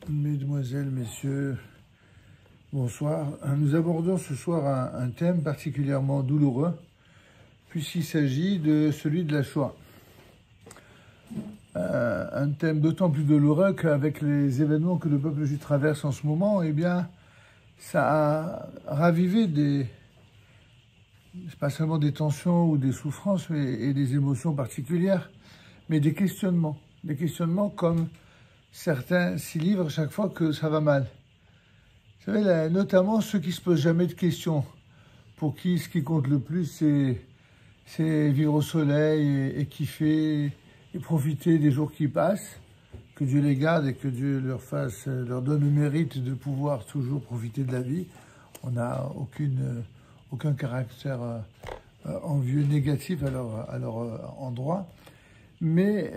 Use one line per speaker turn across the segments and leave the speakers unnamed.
Mesdemoiselles, messieurs, bonsoir. Nous abordons ce soir un thème particulièrement douloureux, puisqu'il s'agit de celui de la Shoah. Un thème d'autant plus douloureux qu'avec les événements que le peuple juif traverse en ce moment, eh bien, ça a ravivé pas seulement des tensions ou des souffrances et des émotions particulières, mais des questionnements. Des questionnements comme certains s'y livrent chaque fois que ça va mal. Vous savez, là, notamment ceux qui se posent jamais de questions, pour qui ce qui compte le plus, c'est vivre au soleil et kiffer et profiter des jours qui passent, que Dieu les garde et que Dieu leur donne le mérite de pouvoir toujours profiter de la vie. On n'a aucun caractère envieux négatif à leur endroit. Mais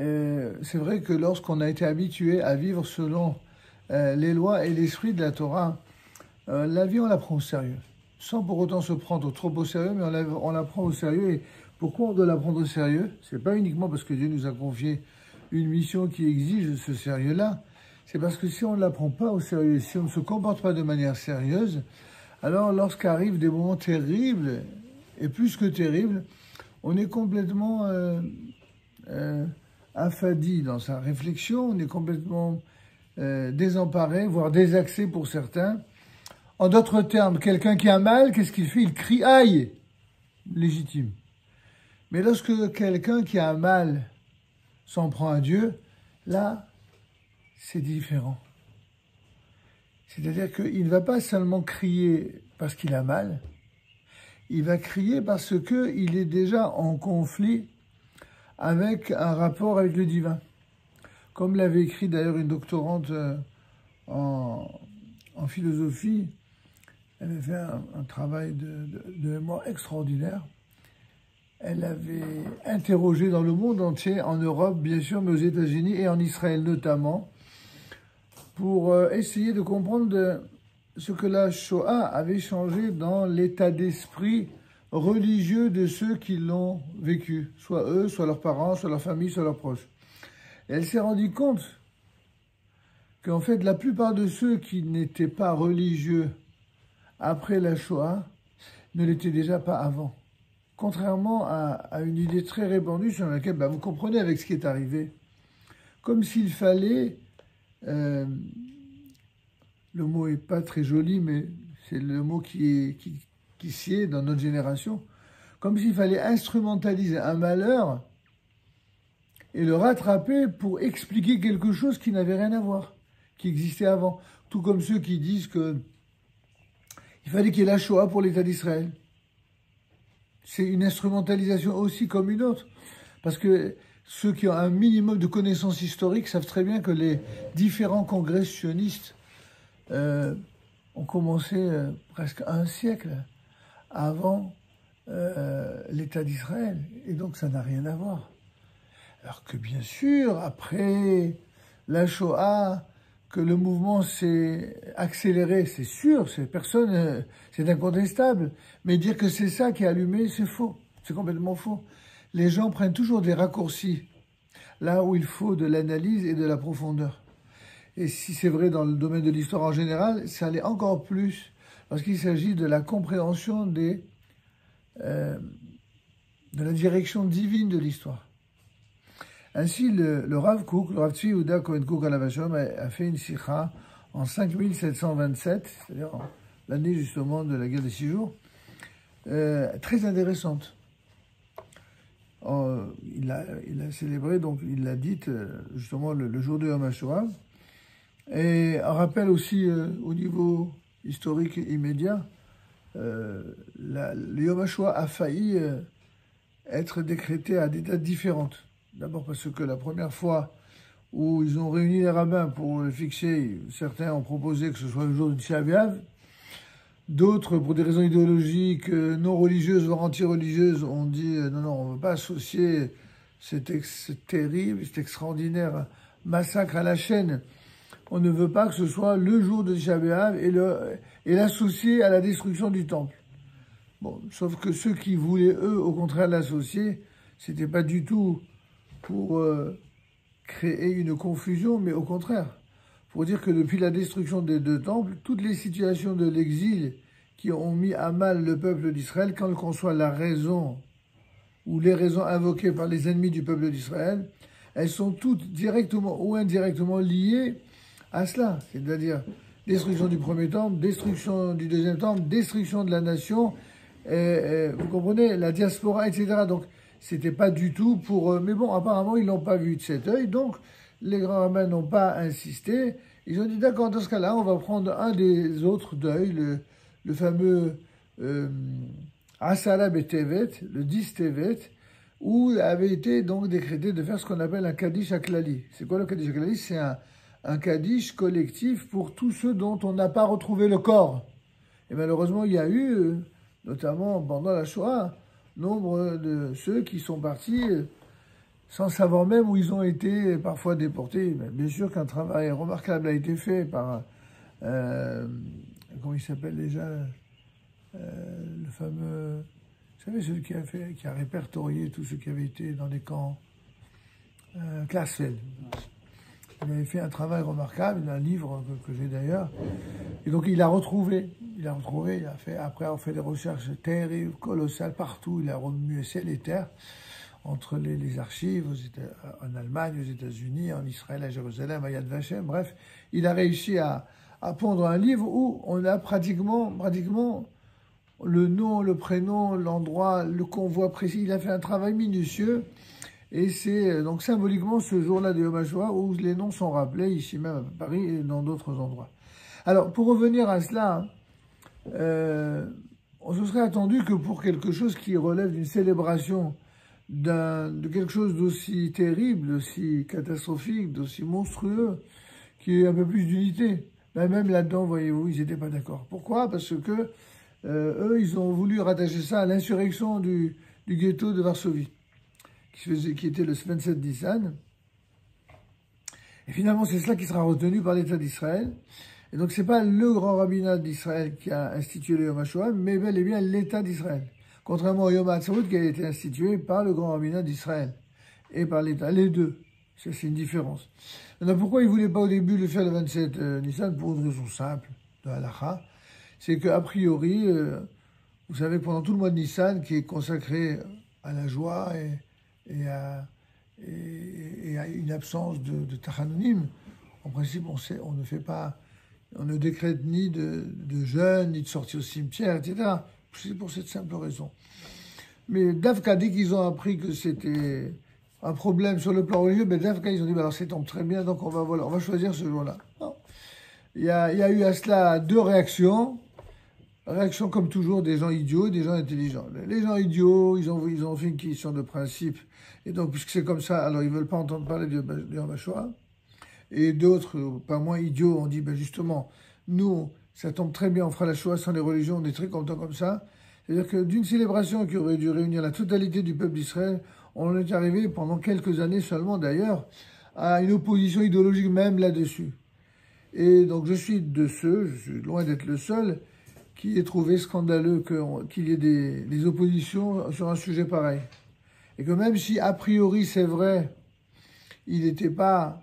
c'est vrai que lorsqu'on a été habitué à vivre selon les lois et l'esprit de la Torah, la vie, on la prend au sérieux. Sans pour autant se prendre trop au sérieux, mais on la prend au sérieux. Et pourquoi on doit la prendre au sérieux? C'est pas uniquement parce que Dieu nous a confié une mission qui exige ce sérieux-là. C'est parce que si on ne la prend pas au sérieux, si on ne se comporte pas de manière sérieuse, alors lorsqu'arrivent des moments terribles, et plus que terribles, on est complètement affadi dans sa réflexion, on est complètement désemparé, voire désaxé pour certains. En d'autres termes, quelqu'un qui a mal, qu'est-ce qu'il fait? Il crie « aïe !» Légitime. Mais lorsque quelqu'un qui a mal s'en prend à Dieu, là, c'est différent. C'est-à-dire qu'il ne va pas seulement crier parce qu'il a mal, il va crier parce qu'il est déjà en conflit avec un rapport avec le divin. Comme l'avait écrit d'ailleurs une doctorante en philosophie, elle avait fait un travail de mémoire extraordinaire. Elle avait interrogé dans le monde entier, en Europe bien sûr, mais aux États-Unis et en Israël notamment, pour essayer de comprendre ce que la Shoah avait changé dans l'état d'esprit religieux de ceux qui l'ont vécu, soit eux, soit leurs parents, soit leur famille, soit leurs proches. Et elle s'est rendue compte qu'en fait, la plupart de ceux qui n'étaient pas religieux après la Shoah ne l'étaient déjà pas avant. Contrairement à une idée très répandue sur laquelle, vous comprenez avec ce qui est arrivé, comme s'il fallait, le mot est pas très joli, mais c'est le mot qui sied dans notre génération, comme s'il fallait instrumentaliser un malheur et le rattraper pour expliquer quelque chose qui n'avait rien à voir, qui existait avant. Tout comme ceux qui disent qu'il fallait qu'il y ait la Shoah pour l'État d'Israël. C'est une instrumentalisation aussi comme une autre. Parce que ceux qui ont un minimum de connaissances historiques savent très bien que les différents congressionnistes ont commencé presque un siècle avant l'État d'Israël. Et donc ça n'a rien à voir. Alors que bien sûr, après la Shoah, que le mouvement s'est accéléré, c'est sûr, c'est incontestable. Mais dire que c'est ça qui a allumé, c'est faux. C'est complètement faux. Les gens prennent toujours des raccourcis, là où il faut de l'analyse et de la profondeur. Et si c'est vrai dans le domaine de l'histoire en général, ça l'est encore plus lorsqu'il s'agit de la compréhension de la direction divine de l'histoire. Ainsi, le Rav Kook, le Rav Tzvi Yehuda Cohen Kook alav hashalom, a fait une sikha en 5727, c'est-à-dire l'année justement de la guerre des 6 jours, très intéressante. Il a célébré, donc il l'a dite justement le jour de Yom HaShoah, et un rappel aussi au niveau historique immédiat, le Yom HaShoah a failli être décrété à des dates différentes. D'abord parce que la première fois où ils ont réuni les rabbins pour le fixer, certains ont proposé que ce soit le jour du Tisha B'Av. D'autres, pour des raisons idéologiques, non religieuses, voire anti-religieuses, ont dit non, on ne veut pas associer cet terrible, cet extraordinaire massacre à la chaîne. On ne veut pas que ce soit le jour de Tisha B'Av et l'associer à la destruction du temple. Bon, sauf que ceux qui voulaient, eux, au contraire, l'associer, c'était pas du tout pour créer une confusion, mais au contraire, pour dire que depuis la destruction des deux temples, toutes les situations de l'exil qui ont mis à mal le peuple d'Israël, quelle qu'en soit la raison ou les raisons invoquées par les ennemis du peuple d'Israël, elles sont toutes directement ou indirectement liées à cela. C'est-à-dire destruction du premier temple, destruction du deuxième temple, destruction de la nation, vous comprenez, la diaspora, etc. Donc, c'était pas du tout pour... mais bon, apparemment, ils l'ont pas vu de cet œil, donc les grands rabbins n'ont pas insisté. Ils ont dit, d'accord, dans ce cas-là, on va prendre un des autres deuils, le fameux Asara Betevet, le 10 Tevet, où avait été donc décrété de faire ce qu'on appelle un Kaddish Aklali. C'est quoi le Kaddish Aklali? C'est un Kaddish collectif pour tous ceux dont on n'a pas retrouvé le corps. Et malheureusement, il y a eu, notamment pendant la Shoah, nombre de ceux qui sont partis sans savoir même où ils ont été parfois déportés. Bien sûr qu'un travail remarquable a été fait par, comment il s'appelle déjà, le fameux, vous savez, celui qui a répertorié tous ceux qui avaient été dans des camps, Klarsfeld. Il avait fait un travail remarquable, il a un livre que j'ai d'ailleurs, et donc il a retrouvé, après avoir fait des recherches terribles, colossales, partout, il a remué ciel et terre, entre les archives en Allemagne, aux États-Unis, en Israël, à Jérusalem, à Yad Vashem, bref, il a réussi à pondre un livre où on a pratiquement le nom, le prénom, l'endroit, le convoi précis. Il a fait un travail minutieux, et c'est donc symboliquement ce jour-là de Yom HaShoah où les noms sont rappelés, ici même à Paris et dans d'autres endroits. Alors, pour revenir à cela, on se serait attendu que pour quelque chose qui relève d'une célébration de quelque chose d'aussi terrible, d'aussi catastrophique, d'aussi monstrueux, qui ait un peu plus d'unité. Ben même là-dedans, voyez-vous, ils n'étaient pas d'accord. Pourquoi? Parce que eux, ils ont voulu rattacher ça à l'insurrection du ghetto de Varsovie, qui était le 27 Nissan. Et finalement, c'est cela qui sera retenu par l'État d'Israël. Et donc, c'est pas le grand rabbinat d'Israël qui a institué le Yom HaShoah, mais bel et bien l'État d'Israël. Contrairement au Yom HaAtzmaut qui a été institué par le grand rabbinat d'Israël et par l'État. Les deux. Ça, c'est une différence. Maintenant, pourquoi ils ne voulaient pas au début le faire le 27 Nissan? Pour une raison simple de Halakha. C'est qu'a priori, vous savez que pendant tout le mois de Nissan, qui est consacré à la joie et à une absence de Tachanonim, en principe, on ne fait pas, on ne décrète ni de jeûne, ni de sortie au cimetière, etc. C'est pour cette simple raison. Mais Davka, dès qu'ils ont appris que c'était un problème sur le plan religieux, ben Davka, ils ont dit, ben alors ça tombe très bien, donc on va choisir ce jour-là. Il y a eu à cela deux réactions. Réaction comme toujours des gens idiots et des gens intelligents. Les gens idiots, ils ont fait une question de principe. Et donc, puisque c'est comme ça, alors ils ne veulent pas entendre parler de Yom HaShoah. Et d'autres, pas moins idiots, ont dit, ben justement, nous, ça tombe très bien, on fera la Shoah sans les religions, on est très contents comme ça. C'est-à-dire que d'une célébration qui aurait dû réunir la totalité du peuple d'Israël, on est arrivé pendant quelques années seulement d'ailleurs à une opposition idéologique même là-dessus. Et donc je suis loin d'être le seul, qui ait trouvé scandaleux qu'il y ait des oppositions sur un sujet pareil. Et que même si, a priori, c'est vrai, il n'était pas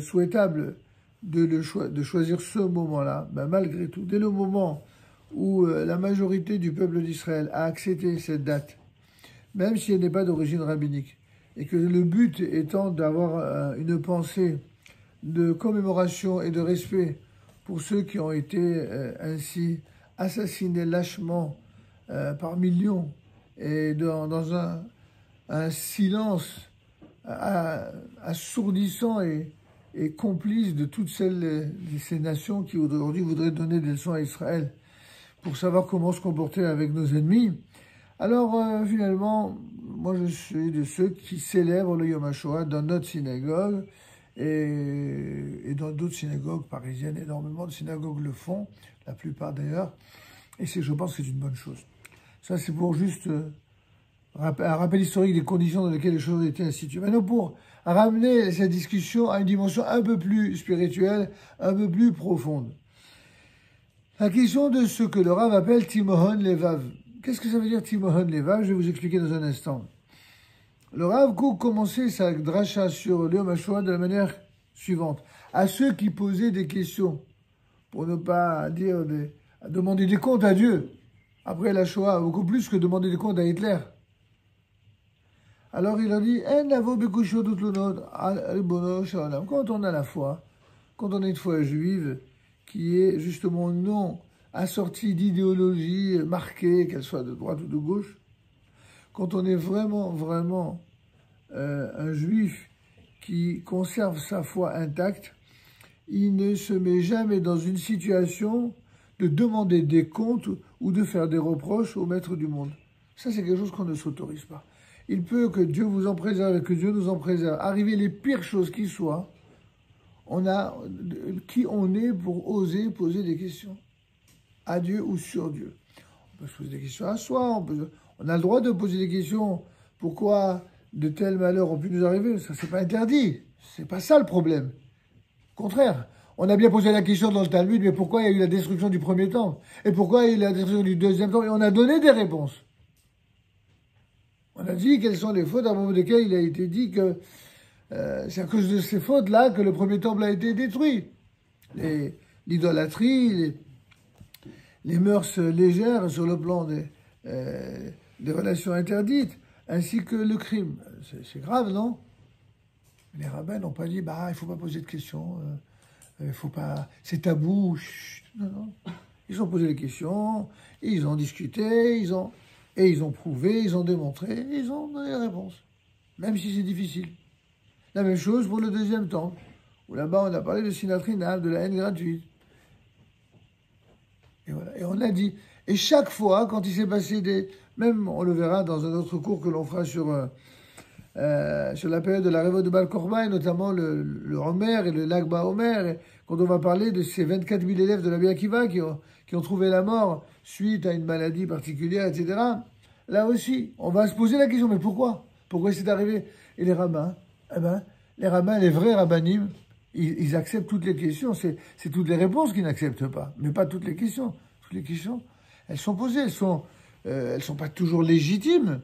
souhaitable de choisir ce moment-là, ben malgré tout, dès le moment où la majorité du peuple d'Israël a accepté cette date, même si elle n'est pas d'origine rabbinique, et que le but étant d'avoir une pensée de commémoration et de respect pour ceux qui ont été ainsi assassinés lâchement par millions, et dans un silence assourdissant et complice de toutes ces nations qui aujourd'hui voudraient donner des leçons à Israël pour savoir comment se comporter avec nos ennemis. Alors finalement, moi je suis de ceux qui célèbrent le Yom HaShoah dans notre synagogue et dans d'autres synagogues parisiennes. Énormément de synagogues le font, la plupart d'ailleurs, et je pense que c'est une bonne chose. Ça c'est pour juste un rappel historique des conditions dans lesquelles les choses ont été instituées. Maintenant, pour ramener cette discussion à une dimension un peu plus spirituelle, un peu plus profonde. La question de ce que le Rav appelle Timohon Levav. Qu'est-ce que ça veut dire Timohon Levav? Je vais vous expliquer dans un instant. Le Rav Kook commençait sa dracha sur le Yom HaShoah de la manière suivante. à ceux qui posaient des questions, pour ne pas dire demander des comptes à Dieu, après la Shoah, beaucoup plus que demander des comptes à Hitler. Alors il a dit, quand on a la foi, quand on a une foi juive, qui est justement non assortie d'idéologie marquée, qu'elle soit de droite ou de gauche, quand on est vraiment un juif qui conserve sa foi intacte, il ne se met jamais dans une situation de demander des comptes ou de faire des reproches au maître du monde. Ça, c'est quelque chose qu'on ne s'autorise pas. Il peut que Dieu vous en préserve, que Dieu nous en préserve, arriver les pires choses qui soient. On a qui on est pour oser poser des questions à Dieu ou sur Dieu. On peut se poser des questions à soi, on a le droit de poser des questions. Pourquoi de tels malheurs ont pu nous arriver? Ça, c'est pas interdit. C'est pas ça le problème. Au contraire, on a bien posé la question dans le Talmud, mais pourquoi il y a eu la destruction du premier temple? Et pourquoi il y a eu la destruction du deuxième temple? Et on a donné des réponses. On a dit quelles sont les fautes à propos desquelles il a été dit que c'est à cause de ces fautes-là que le premier temple a été détruit. L'idolâtrie, les mœurs légères sur le plan des relations interdites, ainsi que le crime. C'est grave, non? Les rabbins n'ont pas dit, bah, il ne faut pas poser de questions, faut pas, c'est tabou. Chut. Non, non. Ils ont posé des questions, ils ont discuté, ils ont prouvé, ils ont démontré, ils ont donné les réponses. Même si c'est difficile. La même chose pour le deuxième temple, où là-bas on a parlé de sinatrinam, de la haine gratuite. Et voilà. Et on a dit, et chaque fois, quand il s'est passé même on le verra dans un autre cours que l'on fera sur la période de la révolte de Bar Korba, et notamment le Omer et le Lag BaOmer, et quand on va parler de ces 24 000 élèves de la Akiva qui ont trouvé la mort suite à une maladie particulière, etc. Là aussi, on va se poser la question, mais pourquoi? Pourquoi c'est arrivé? Et les rabbins, les rabbins, les vrais rabbinim, ils acceptent toutes les questions. C'est toutes les réponses qu'ils n'acceptent pas, mais pas toutes les questions. Toutes les questions, elles sont posées, elles sont pas toujours légitimes,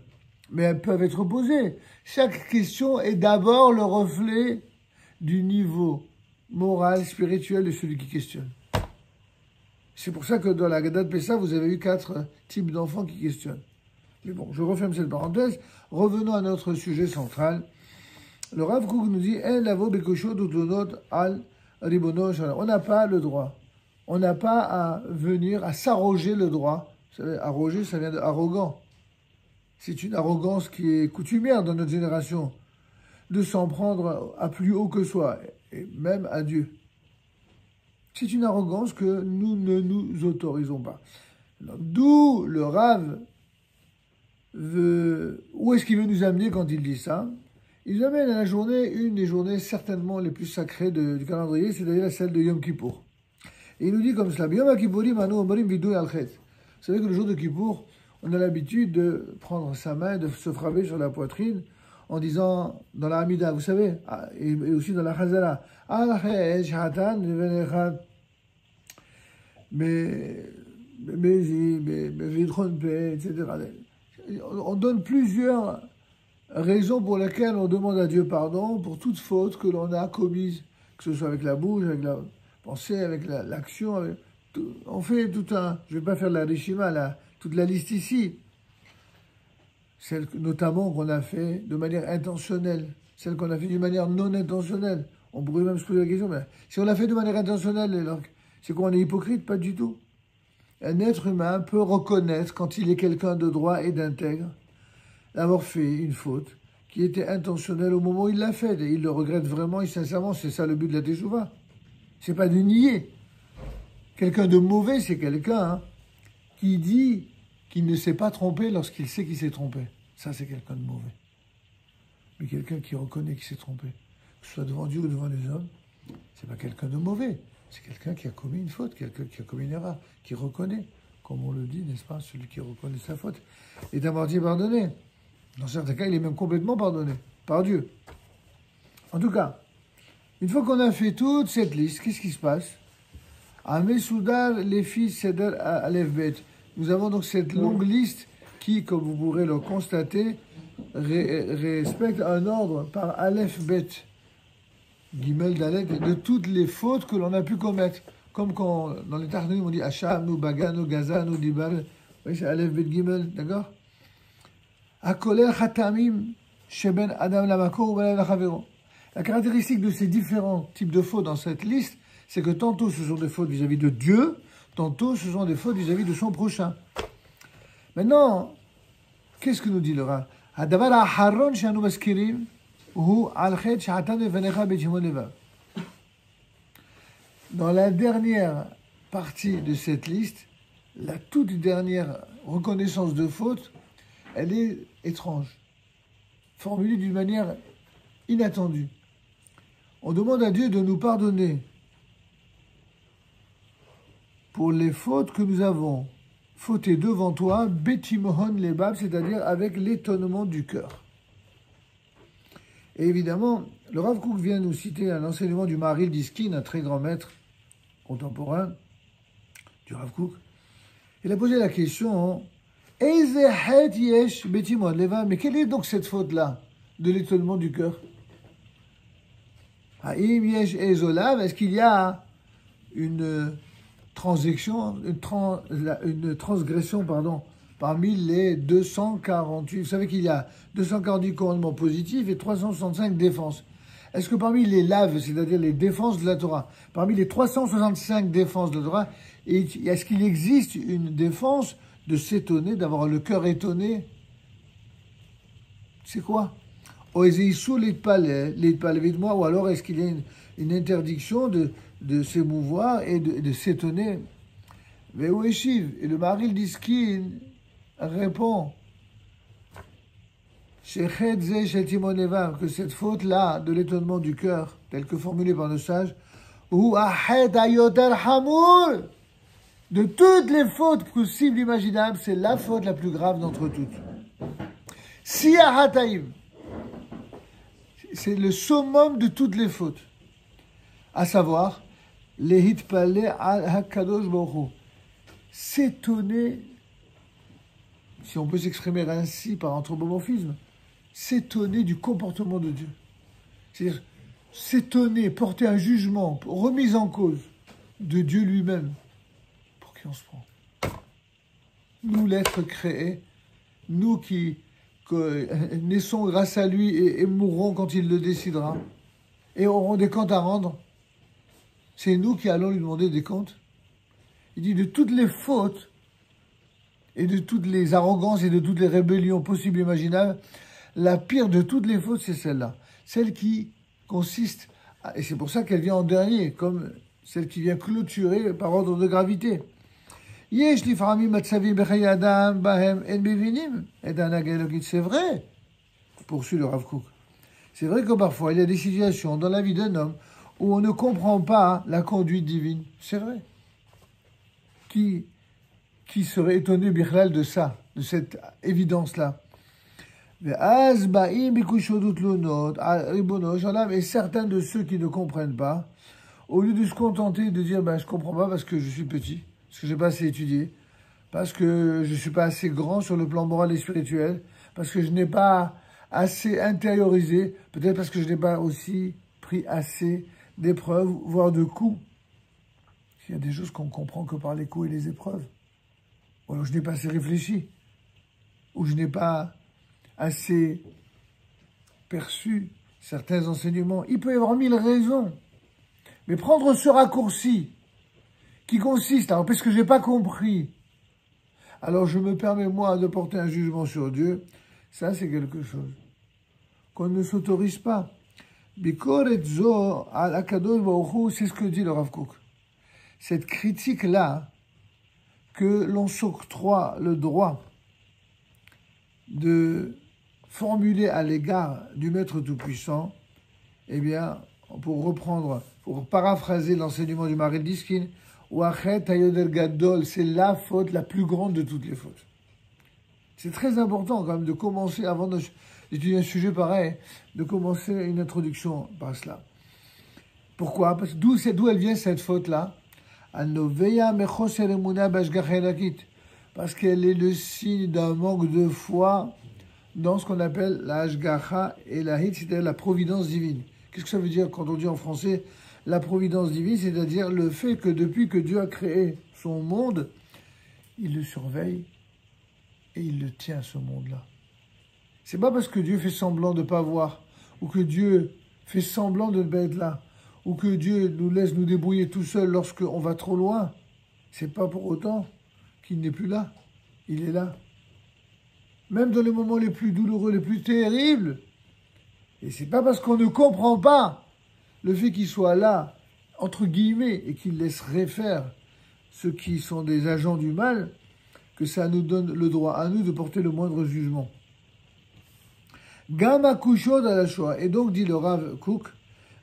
mais elles peuvent être posées. Chaque question est d'abord le reflet du niveau moral, spirituel de celui qui questionne. C'est pour ça que dans la Haggadah de Pessah, vous avez eu 4 types d'enfants qui questionnent. Mais bon, je referme cette parenthèse. Revenons à notre sujet central. Le Rav Kook nous dit, on n'a pas le droit. On n'a pas à venir, à s'arroger le droit. Vous savez, arroger, ça vient de arrogant. C'est une arrogance qui est coutumière dans notre génération, de s'en prendre à plus haut que soi, et même à Dieu. C'est une arrogance que nous ne nous autorisons pas. D'où le Rav où est-ce qu'il veut nous amener quand il dit ça? Il nous amène à la journée, une des journées certainement les plus sacrées du calendrier, c'est-à-dire celle de Yom Kippour. Et il nous dit comme cela, Yom Kippourim anu omerim vidui al chet. Vous savez que le jour de Kippour, on a l'habitude de prendre sa main, de se frapper sur la poitrine, en disant, dans la Hamida, vous savez, et aussi dans la Chazala, al chet shatan venechat, mais etc. On donne plusieurs raisons pour lesquelles on demande à Dieu pardon pour toute faute que l'on a commise, que ce soit avec la bouche, avec la pensée, avec l'action. On fait tout un... Je ne vais pas faire la rishima, toute la liste ici. Celle notamment qu'on a fait de manière intentionnelle, celle qu'on a fait d'une manière non intentionnelle. On pourrait même se poser la question, mais si on l'a fait de manière intentionnelle, c'est quoi, on est hypocrite? Pas du tout. Un être humain peut reconnaître, quand il est quelqu'un de droit et d'intègre, d'avoir fait une faute qui était intentionnelle au moment où il l'a faite. Et il le regrette vraiment et sincèrement. C'est ça le but de la teshuva. C'est pas de nier. Quelqu'un de mauvais, c'est quelqu'un qui dit qu'il ne s'est pas trompé lorsqu'il sait qu'il s'est trompé. Ça, c'est quelqu'un de mauvais. Mais quelqu'un qui reconnaît qu'il s'est trompé, que ce soit devant Dieu ou devant les hommes, c'est pas quelqu'un de mauvais. C'est quelqu'un qui a commis une faute, quelqu'un qui a commis une erreur, qui reconnaît, comme on le dit, n'est-ce pas, celui qui reconnaît sa faute, est à moitié pardonné. Dans certains cas, il est même complètement pardonné, par Dieu. En tout cas, une fois qu'on a fait toute cette liste, qu'est-ce qui se passe? À Mesoudar, les fils Seder à Aleph Bet. Nous avons donc cette longue liste qui, comme vous pourrez le constater, respecte un ordre par Aleph Bet. Gimel Dalet, de toutes les fautes que l'on a pu commettre. Comme quand, dans les Tarnaïm, on dit Acham, Bagano, Gazano, Dibal, oui, c'est Aleph Bet Gimel, d'accord? Akolel Khatamim, Sheben Adam Lamako, ou Bala Chavero. La caractéristique de ces différents types de fautes dans cette liste, c'est que tantôt ce sont des fautes vis-à-vis de Dieu, tantôt ce sont des fautes vis-à-vis de son prochain. Maintenant, qu'est-ce que nous dit le Rav? Hadavar ha'aharon she'anu maskirim hu al chet she'atan lefanecha bet Shimon levav. Dans la dernière partie de cette liste, la toute dernière reconnaissance de faute, elle est étrange, formulée d'une manière inattendue. On demande à Dieu de nous pardonner pour les fautes que nous avons fauté devant toi, Betimohon lebab, c'est-à-dire avec l'étonnement du cœur. Et évidemment, le Rav Kook vient nous citer un enseignement du Maharil Diskin, un très grand maître contemporain du Rav Kook. Il a posé la question, mais quelle est donc cette faute-là de l'étonnement du cœur? Est-ce qu'il y a une transgression, parmi les 248. Vous savez qu'il y a 248 commandements positifs et 365 défenses. Est-ce que parmi les laves, c'est-à-dire les défenses de la Torah, parmi les 365 défenses de la Torah, est-ce qu'il existe une défense de s'étonner, d'avoir le cœur étonné? C'est quoi? Ou alors est-ce qu'il y a une interdiction de s'émouvoir et de s'étonner? Et le Maharil Diskin répond que cette faute-là de l'étonnement du cœur, telle que formulée par nos sages, de toutes les fautes possibles, imaginables, c'est la faute la plus grave d'entre toutes. Si Ahataïm, c'est le summum de toutes les fautes, à savoir, les hitpalé al-hakadosh baruch hu, s'étonner, si on peut s'exprimer ainsi par anthropomorphisme, s'étonner du comportement de Dieu. C'est-à-dire s'étonner, porter un jugement, remise en cause de Dieu lui-même. Pour qui on se prend? Nous, l'être créé, nous qui naissons grâce à lui et mourrons quand il le décidera, et aurons des comptes à rendre, c'est nous qui allons lui demander des comptes. Il dit de toutes les fautes et de toutes les arrogances et de toutes les rébellions possibles et imaginables, la pire de toutes les fautes, c'est celle-là. Celle qui consiste, et c'est pour ça qu'elle vient en dernier, comme celle qui vient clôturer par ordre de gravité. C'est vrai, poursuit le Rav Kook. C'est vrai que parfois, il y a des situations dans la vie d'un homme où on ne comprend pas la conduite divine. C'est vrai. Qui serait étonné, Bichlal, de ça, de cette évidence-là? Et certains de ceux qui ne comprennent pas, au lieu de se contenter de dire je ne comprends pas parce que je suis petit, parce que je n'ai pas assez étudié, parce que je ne suis pas assez grand sur le plan moral et spirituel, parce que je n'ai pas assez intériorisé, peut-être parce que je n'ai pas aussi pris assez d'épreuves, voire de coups. Il y a des choses qu'on ne comprend que par les coups et les épreuves. Ou alors je n'ai pas assez réfléchi, ou je n'ai pas assez perçu certains enseignements. Il peut y avoir 1000 raisons. Mais prendre ce raccourci qui consiste, alors parce que je n'ai pas compris, alors je me permets moi de porter un jugement sur Dieu, ça c'est quelque chose qu'on ne s'autorise pas. Bikoret zo al akadosh baruch hu, c'est ce que dit le Rav Kook. Cette critique-là, que l'on s'octroie le droit de formuler à l'égard du Maître Tout-Puissant, eh bien, pour paraphraser l'enseignement du Maharil Diskin, Wachet Hayodel Gadol, c'est la faute la plus grande de toutes les fautes. C'est très important quand même de commencer, avant d'étudier un sujet pareil, de commencer une introduction par cela. Pourquoi? Parce que d'où elle vient cette faute-là? Parce qu'elle est le signe d'un manque de foi dans ce qu'on appelle la Hashgacha et la Hit, c'est-à-dire la providence divine. Qu'est-ce que ça veut dire quand on dit en français la providence divine? C'est-à-dire le fait que depuis que Dieu a créé son monde, il le surveille et il le tient, ce monde-là. C'est pas parce que Dieu fait semblant de ne pas voir, ou que Dieu fait semblant de ne pas être là, ou que Dieu nous laisse nous débrouiller tout seul lorsqu'on va trop loin. C'est pas pour autant qu'il n'est plus là. Il est là. Même dans les moments les plus douloureux, les plus terribles. Et c'est pas parce qu'on ne comprend pas le fait qu'il soit là, entre guillemets, et qu'il laisserait faire ceux qui sont des agents du mal, que ça nous donne le droit à nous de porter le moindre jugement. Gama Kushod à la Shoah. Et donc, dit le Rav Kook,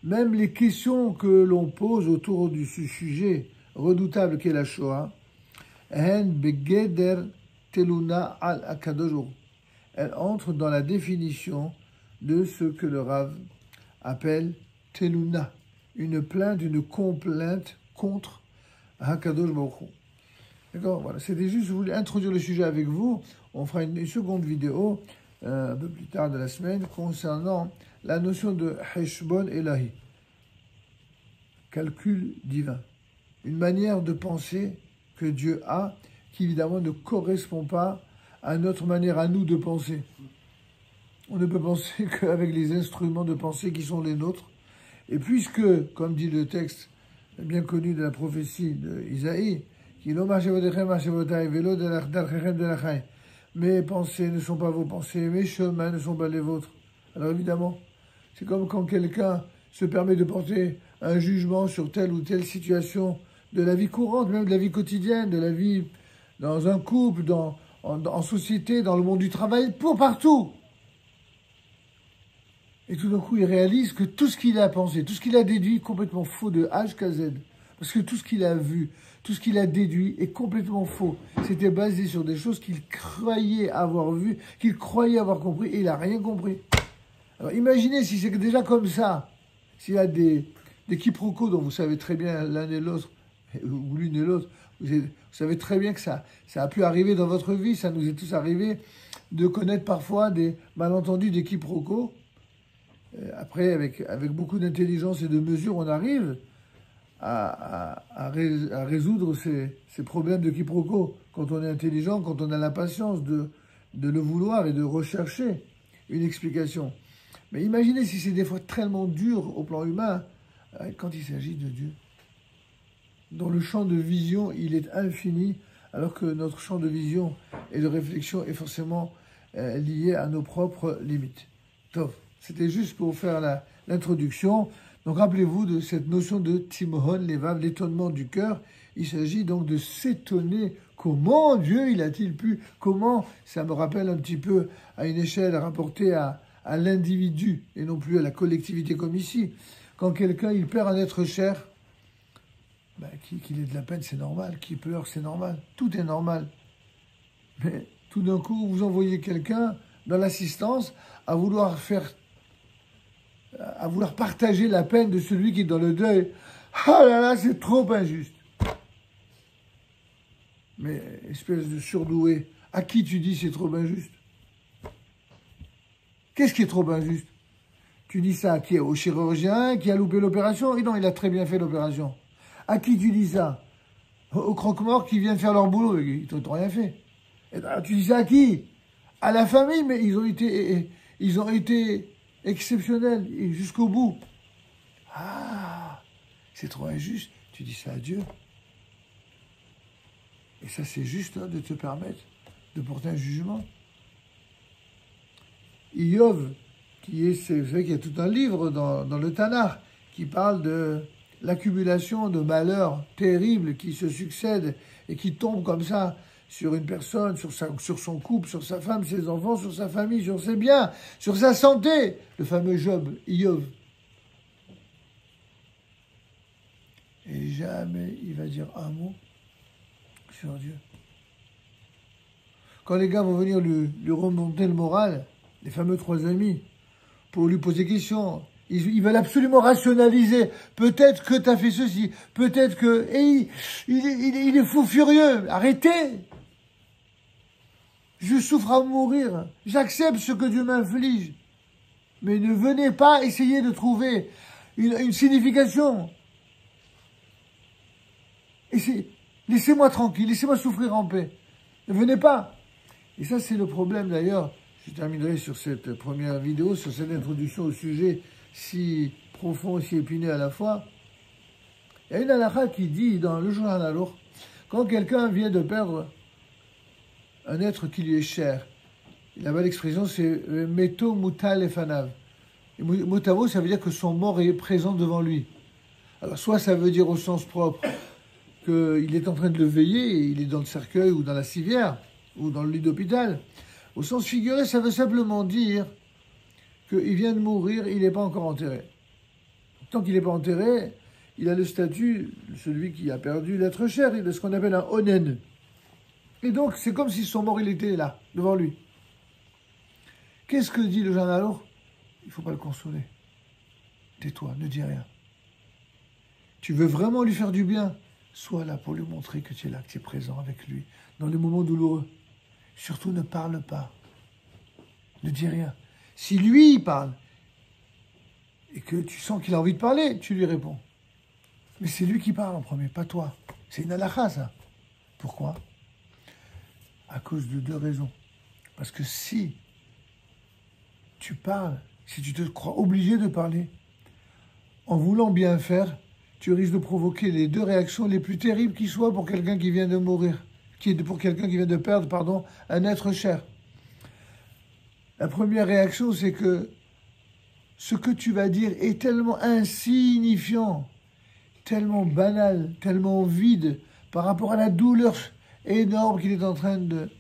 même les questions que l'on pose autour de ce sujet redoutable qu'est la Shoah, hen begeder teluna al akadosh. Elle entre dans la définition de ce que le Rav appelle teluna, une plainte, une complainte contre Hakadosh Baruch Hu. D'accord, voilà, c'était juste, je voulais introduire le sujet avec vous. On fera une seconde vidéo un peu plus tard de la semaine concernant la notion de Heshbon Elahi, calcul divin, une manière de penser que Dieu a qui évidemment ne correspond pas à notre manière à nous de penser. On ne peut penser qu'avec les instruments de pensée qui sont les nôtres. Et puisque, comme dit le texte bien connu de la prophétie d'Isaïe, mes pensées ne sont pas vos pensées, mes chemins ne sont pas les vôtres. Alors évidemment, c'est comme quand quelqu'un se permet de porter un jugement sur telle ou telle situation de la vie courante, même de la vie quotidienne, de la vie dans un couple, en société, dans le monde du travail, pour partout. Et tout d'un coup, il réalise que tout ce qu'il a pensé, tout ce qu'il a déduit est complètement faux de A jusqu'à Z. Parce que tout ce qu'il a vu, tout ce qu'il a déduit est complètement faux. C'était basé sur des choses qu'il croyait avoir vues, qu'il croyait avoir compris, et il n'a rien compris. Alors imaginez si c'est déjà comme ça, s'il y a des quiproquos dont vous savez très bien l'un et l'autre, ou l'une et l'autre, vous savez très bien que ça a pu arriver dans votre vie, ça nous est tous arrivé de connaître parfois des malentendus, des quiproquos. Après, avec beaucoup d'intelligence et de mesure, on arrive à résoudre ces problèmes de quiproquos quand on est intelligent, quand on a la patience de le vouloir et de rechercher une explication. Mais imaginez si c'est des fois tellement dur au plan humain quand il s'agit de Dieu. Dont le champ de vision, il est infini, alors que notre champ de vision et de réflexion est forcément lié à nos propres limites. Tov. C'était juste pour faire l'introduction. Donc rappelez-vous de cette notion de Timhon Levav, l'étonnement du cœur. Il s'agit donc de s'étonner. Comment Dieu il a-t-il pu? Comment? Ça me rappelle un petit peu à une échelle rapportée à l'individu et non plus à la collectivité comme ici. Quand quelqu'un il perd un être cher, qu'il ait de la peine c'est normal, qu'il pleure c'est normal, tout est normal. Mais tout d'un coup vous envoyez quelqu'un dans l'assistance à vouloir partager la peine de celui qui est dans le deuil. Ah là là, c'est trop injuste. Mais espèce de surdoué, à qui tu dis c'est trop injuste? Qu'est-ce qui est trop injuste? Tu dis ça à qui? Au chirurgien qui a loupé l'opération? Et non, il a très bien fait l'opération. À qui tu dis ça? Au croque-mort qui vient faire leur boulot, ils n'ont rien fait. Et ben, tu dis ça à qui? À la famille, mais ils ont été exceptionnels et jusqu'au bout. Ah, c'est trop injuste. Tu dis ça à Dieu. Et ça, c'est juste de te permettre de porter un jugement. Iov, c'est vrai qu'il y a tout un livre dans le Tanakh qui parle de l'accumulation de malheurs terribles qui se succèdent et qui tombent comme ça sur une personne, sur son couple, sur sa femme, ses enfants, sur sa famille, sur ses biens, sur sa santé. Le fameux Job, Iov. Et jamais il va dire un mot sur Dieu. Quand les gars vont venir lui remonter le moral, les fameux 3 amis, pour lui poser des questions, ils veulent absolument rationaliser. Peut-être que tu as fait ceci, peut-être que... Et il est fou furieux. Arrêtez! Je souffre à mourir. J'accepte ce que Dieu m'inflige. Mais ne venez pas essayer de trouver une signification. Laissez-moi tranquille, laissez-moi souffrir en paix. Ne venez pas. Et ça, c'est le problème d'ailleurs. Je terminerai sur cette première vidéo, sur cette introduction au sujet si profond et si épineux à la fois. Il y a une halakha qui dit dans le Shulchan Aruch, quand quelqu'un vient de perdre un être qui lui est cher, là-bas l'expression c'est meto mutal lefanav. Mutavo, ça veut dire que son mort est présent devant lui. Alors soit ça veut dire au sens propre qu'il est en train de le veiller, et il est dans le cercueil ou dans la civière ou dans le lit d'hôpital. Au sens figuré, ça veut simplement dire qu'il vient de mourir, il n'est pas encore enterré. Tant qu'il n'est pas enterré, il a le statut, celui qui a perdu l'être cher, de ce qu'on appelle un onen. Et donc, c'est comme si son mort, il était là, devant lui. Qu'est-ce que dit le Shulchan Aruch? Il ne faut pas le consoler. Tais-toi, ne dis rien. Tu veux vraiment lui faire du bien? Sois là pour lui montrer que tu es là, que tu es présent avec lui, dans les moments douloureux. Surtout, ne parle pas. Ne dis rien. Si lui, il parle, et que tu sens qu'il a envie de parler, tu lui réponds. Mais c'est lui qui parle en premier, pas toi. C'est une halakha, ça. Pourquoi? À cause de deux raisons. Parce que si tu parles, si tu te crois obligé de parler, en voulant bien faire, tu risques de provoquer les deux réactions les plus terribles qui soient pour quelqu'un qui vient de mourir, pour quelqu'un qui vient de perdre, pardon, un être cher. La première réaction, c'est que ce que tu vas dire est tellement insignifiant, tellement banal, tellement vide par rapport à la douleur énorme qu'il est en train de...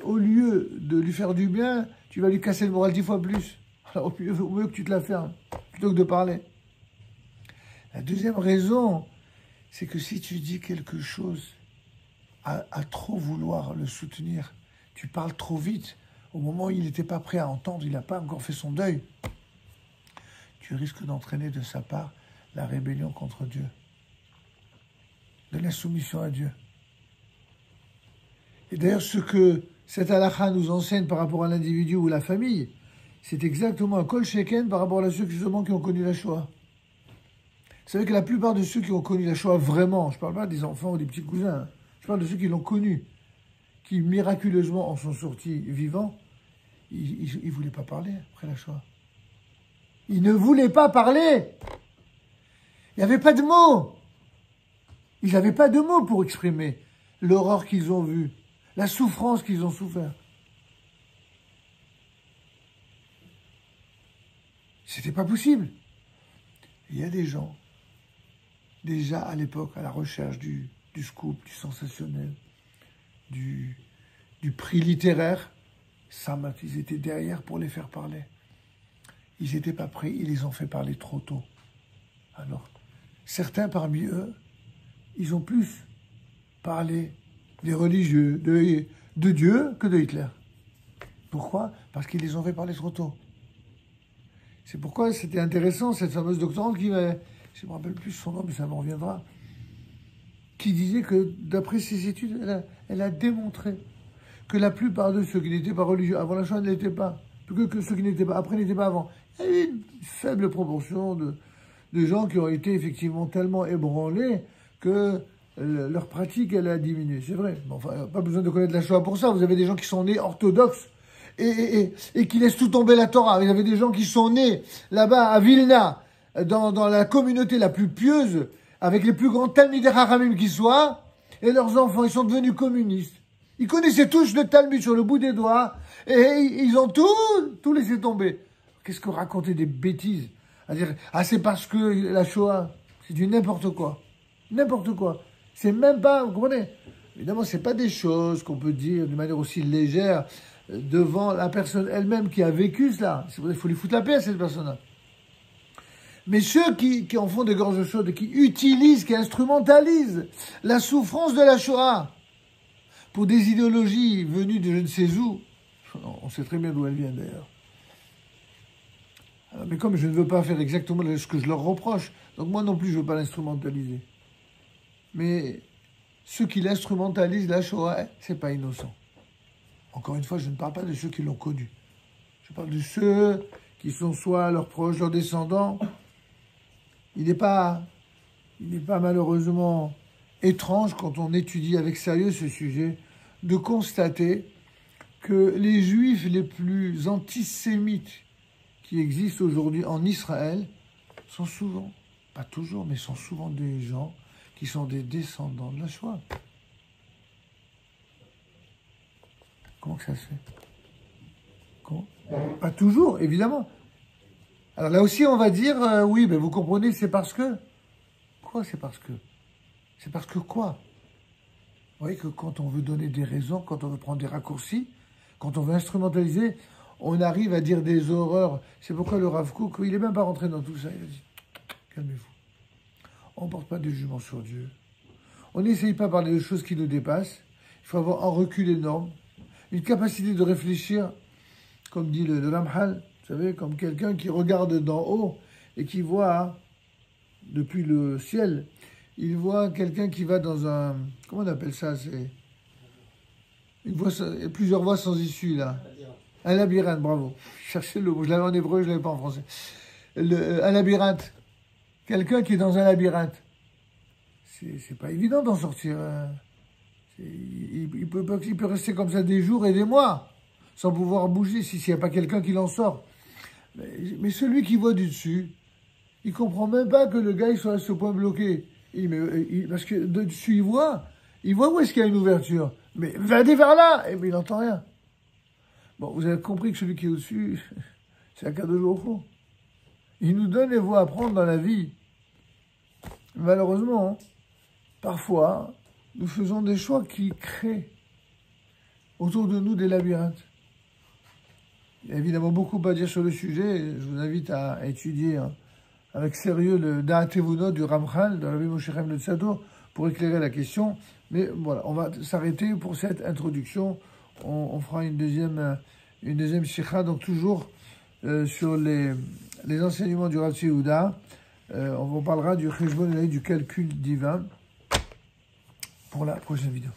Au lieu de lui faire du bien, tu vas lui casser le moral 10 fois plus. Alors au mieux que tu te la fermes, plutôt que de parler. La deuxième raison, c'est que si tu dis quelque chose à trop vouloir le soutenir, tu parles trop vite, au moment où il n'était pas prêt à entendre, il n'a pas encore fait son deuil, tu risques d'entraîner de sa part la rébellion contre Dieu, de l'insoumission à Dieu. Et d'ailleurs, ce que cette halakha nous enseigne par rapport à l'individu ou la famille, c'est exactement un kol sheken par rapport à ceux justement qui ont connu la Shoah. Vous savez que la plupart de ceux qui ont connu la Shoah vraiment, je ne parle pas des enfants ou des petits cousins, je parle de ceux qui l'ont connu, qui miraculeusement en sont sortis vivants, ils ne voulaient pas parler après la Shoah. Ils ne voulaient pas parler. Il n'y avait pas de mots. Ils n'avaient pas de mots pour exprimer l'horreur qu'ils ont vue, la souffrance qu'ils ont souffert. C'était pas possible. Il y a des gens, déjà à l'époque, à la recherche du scoop, du sensationnel, du prix littéraire, ils étaient derrière pour les faire parler. Ils n'étaient pas prêts, ils les ont fait parler trop tôt. Alors, certains parmi eux, ils ont plus parlé des religieux, de Dieu que de Hitler. Pourquoi? Parce qu'ils les ont fait parler trop tôt. C'est pourquoi c'était intéressant, cette fameuse doctorante qui m'a, je ne me rappelle plus son nom, mais ça me reviendra, qui disait que d'après ses études, elle a démontré que la plupart de ceux qui n'étaient pas religieux avant la Shoah ne l'étaient pas, que ceux qui n'étaient pas après n'étaient pas avant. Il y avait une faible proportion de gens qui ont été effectivement tellement ébranlés que leur pratique, elle a diminué. C'est vrai. Bon, enfin, pas besoin de connaître la Shoah pour ça. Vous avez des gens qui sont nés orthodoxes et qui laissent tout tomber la Torah. Vous avez des gens qui sont nés là-bas à Vilna, dans la communauté la plus pieuse, avec les plus grands Talmidei Chachamim qui soient, et leurs enfants, ils sont devenus communistes. Ils connaissaient tous le Talmud sur le bout des doigts, et ils ont tout laissé tomber. Qu'est-ce que raconter des bêtises? À dire, ah, c'est parce que la Shoah, c'est du n'importe quoi. N'importe quoi. C'est même pas, vous comprenez? Évidemment, c'est pas des choses qu'on peut dire de manière aussi légère devant la personne elle-même qui a vécu cela. Il faut lui foutre la paix à cette personne-là. Mais ceux qui en font des gorges chaudes et qui utilisent, qui instrumentalisent la souffrance de la Shoah pour des idéologies venues de je ne sais où, on sait très bien d'où elles viennent d'ailleurs. Mais comme je ne veux pas faire exactement ce que je leur reproche, donc moi non plus je ne veux pas l'instrumentaliser. Mais ceux qui l'instrumentalisent, la Shoah, c'est pas innocent. Encore une fois, je ne parle pas de ceux qui l'ont connu. Je parle de ceux qui sont soit leurs proches, leurs descendants, il n'est pas malheureusement étrange, quand on étudie avec sérieux ce sujet, de constater que les juifs les plus antisémites qui existent aujourd'hui en Israël sont souvent, pas toujours, mais sont souvent des gens qui sont des descendants de la Shoah. Comment que ça se fait? Comment? Pas toujours, évidemment. Alors là aussi, on va dire, oui, mais vous comprenez, c'est parce que... Quoi, c'est parce que? C'est parce que quoi? Vous voyez que quand on veut donner des raisons, quand on veut prendre des raccourcis, quand on veut instrumentaliser, on arrive à dire des horreurs. C'est pourquoi le Rav Kook, il n'est même pas rentré dans tout ça. Il a dit, calmez-vous. On ne porte pas de jugement sur Dieu. On n'essaye pas de parler de choses qui nous dépassent. Il faut avoir un recul énorme, une capacité de réfléchir, comme dit le Ramchal, vous savez, comme quelqu'un qui regarde d'en haut et qui voit, depuis le ciel, il voit quelqu'un qui va dans un... Comment on appelle ça? C'est plusieurs voies sans issue, là. Un labyrinthe, bravo. Cherchez le mot. Je l'avais en hébreu, je ne l'avais pas en français. Un labyrinthe. Quelqu'un qui est dans un labyrinthe. C'est pas évident d'en sortir. Il peut rester comme ça des jours et des mois, sans pouvoir bouger, s'il n'y a pas quelqu'un qui l'en sort. Mais celui qui voit du dessus, il comprend même pas que le gars il soit à ce point bloqué. Parce que de dessus, il voit où est-ce qu'il y a une ouverture. Mais va aller vers là, et il n'entend rien. Bon, vous avez compris que celui qui est au-dessus, c'est un cas de jour au fond. Il nous donne les voies à prendre dans la vie. Malheureusement, parfois, nous faisons des choix qui créent autour de nous des labyrinthes. Il y a évidemment beaucoup à dire sur le sujet. Je vous invite à étudier avec sérieux le Da'at Evunot du Ramchal, de Rabbi Moshe Chaim Luzzatto, pour éclairer la question. Mais voilà, on va s'arrêter pour cette introduction. On fera une deuxième shikha, donc toujours sur les enseignements du Rav Yehuda. On parlera du cheshbon, du calcul divin, pour la prochaine vidéo.